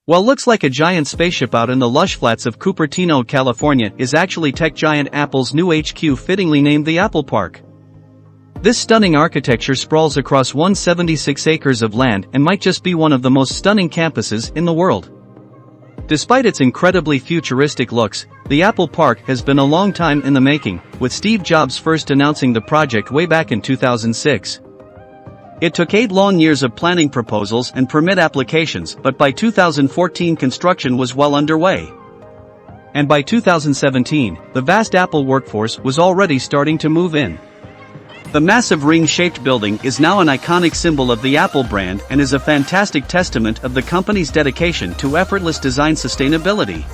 What looks like a giant spaceship out in the lush flats of Cupertino, California is actually tech giant Apple's new HQ, fittingly named the Apple Park. This stunning architecture sprawls across 176 acres of land and might just be one of the most stunning campuses in the world. Despite its incredibly futuristic looks, the Apple Park has been a long time in the making, with Steve Jobs first announcing the project way back in 2006. It took 8 long years of planning proposals and permit applications, but by 2014 construction was well underway. And by 2017, the vast Apple workforce was already starting to move in. The massive ring-shaped building is now an iconic symbol of the Apple brand and is a fantastic testament of the company's dedication to effortless design, sustainability,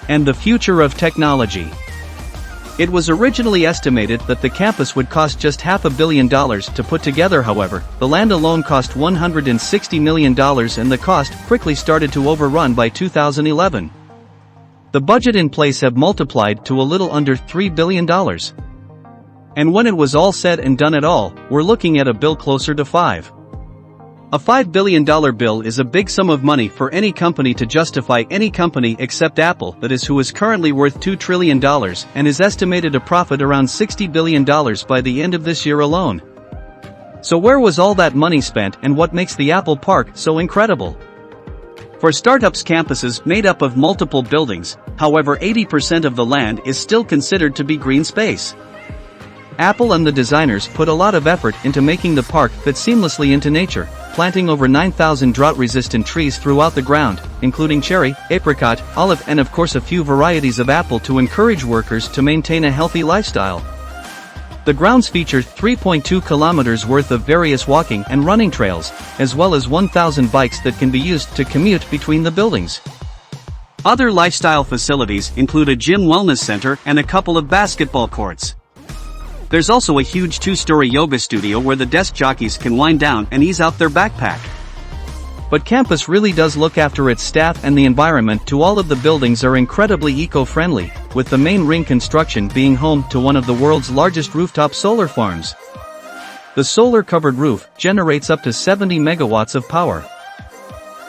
and the future of technology. It was originally estimated that the campus would cost just $500 million to put together. However, the land alone cost $160 million and the cost quickly started to overrun by 2011. The budget in place had multiplied to a little under $3 billion. And when it was all said and done at all, we're looking at a bill closer to A $5 billion bill is a big sum of money for any company to justify. Any company except Apple, that is, who is currently worth $2 trillion and is estimated to profit around $60 billion by the end of this year alone. So where was all that money spent, and what makes the Apple Park so incredible? For startups, campuses made up of multiple buildings, however 80% of the land is still considered to be green space. Apple and the designers put a lot of effort into making the park fit seamlessly into nature, planting over 9,000 drought-resistant trees throughout the ground, including cherry, apricot, olive, and of course a few varieties of apple to encourage workers to maintain a healthy lifestyle. The grounds feature 3.2 kilometers worth of various walking and running trails, as well as 1,000 bikes that can be used to commute between the buildings. Other lifestyle facilities include a gym, wellness center, and a couple of basketball courts. There's also a huge 2-story yoga studio where the desk jockeys can wind down and ease out their backpack. But campus really does look after its staff and the environment too. All of the buildings are incredibly eco-friendly, with the main ring construction being home to one of the world's largest rooftop solar farms. The solar-covered roof generates up to 70 megawatts of power,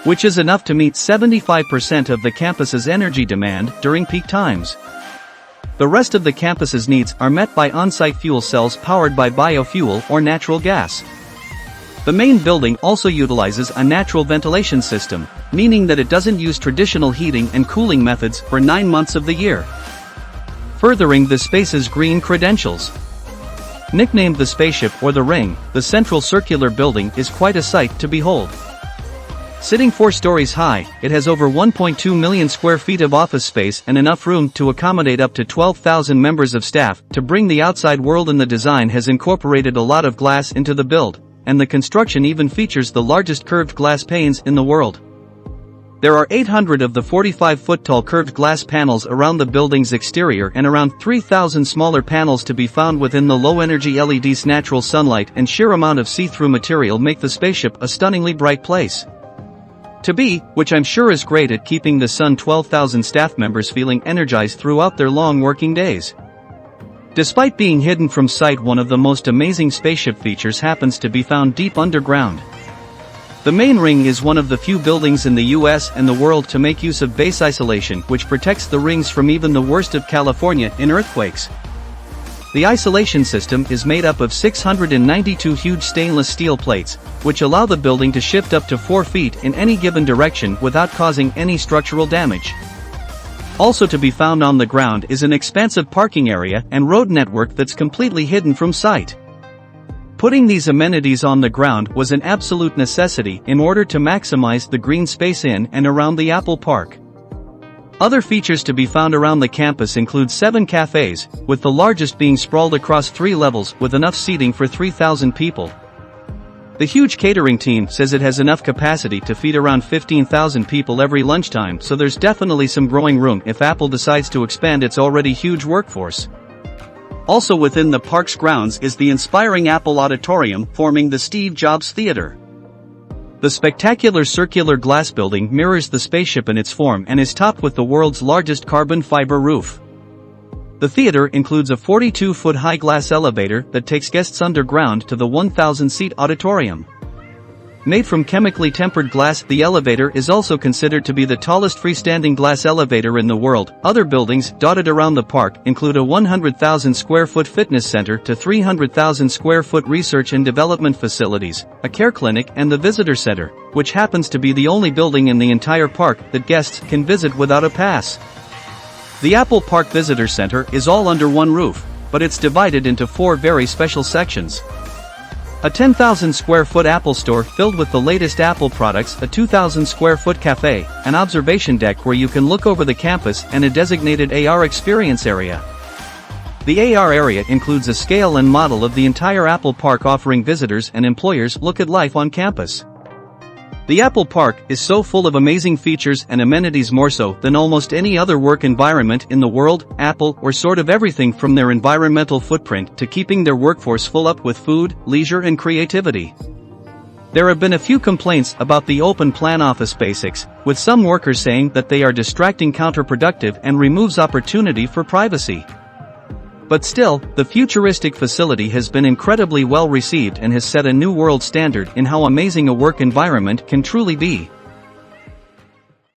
which is enough to meet 75% of the campus's energy demand during peak times. The rest of the campus's needs are met by on-site fuel cells powered by biofuel or natural gas. The main building also utilizes a natural ventilation system, meaning that it doesn't use traditional heating and cooling methods for 9 months of the year, furthering the space's green credentials. Nicknamed the Spaceship or the Ring, the central circular building is quite a sight to behold. Sitting 4 stories high, it has over 1.2 million square feet of office space and enough room to accommodate up to 12,000 members of staff. To bring the outside world in, the design has incorporated a lot of glass into the build, and the construction even features the largest curved glass panes in the world. There are 800 of the 45-foot-tall curved glass panels around the building's exterior and around 3,000 smaller panels to be found within the low-energy LEDs. Natural sunlight and sheer amount of see-through material make the spaceship a stunningly bright place to be, which I'm sure is great at keeping the sun 12,000 staff members feeling energized throughout their long working days. Despite being hidden from sight, one of the most amazing spaceship features happens to be found deep underground. The main ring is one of the few buildings in the US and the world to make use of base isolation, which protects the rings from even the worst of California in earthquakes. The isolation system is made up of 692 huge stainless steel plates, which allow the building to shift up to 4 feet in any given direction without causing any structural damage. Also to be found on the ground is an expansive parking area and road network that's completely hidden from sight. Putting these amenities on the ground was an absolute necessity in order to maximize the green space in and around the Apple Park. Other features to be found around the campus include 7 cafes, with the largest being sprawled across 3 levels with enough seating for 3,000 people. The huge catering team says it has enough capacity to feed around 15,000 people every lunchtime, so there's definitely some growing room if Apple decides to expand its already huge workforce. Also within the park's grounds is the inspiring Apple Auditorium, forming the Steve Jobs Theater. The spectacular circular glass building mirrors the spaceship in its form and is topped with the world's largest carbon fiber roof. The theater includes a 42-foot high glass elevator that takes guests underground to the 1,000-seat auditorium. Made from chemically tempered glass, the elevator is also considered to be the tallest freestanding glass elevator in the world. Other buildings dotted around the park include a 100,000 square foot fitness center to 300,000 square foot research and development facilities, a care clinic, and the visitor center, which happens to be the only building in the entire park that guests can visit without a pass. The Apple Park Visitor Center is all under one roof, but it's divided into 4 very special sections. A 10,000 square foot Apple store filled with the latest Apple products, a 2,000 square foot cafe, an observation deck where you can look over the campus, and a designated AR experience area. The AR area includes a scale and model of the entire Apple Park, offering visitors and employers look at life on campus. The Apple Park is so full of amazing features and amenities, more so than almost any other work environment in the world. Apple, or sort of everything from their environmental footprint to keeping their workforce full up with food, leisure and creativity. There have been a few complaints about the open plan office basics, with some workers saying that they are distracting, counterproductive, and removes opportunity for privacy. But still, the futuristic facility has been incredibly well received and has set a new world standard in how amazing a work environment can truly be.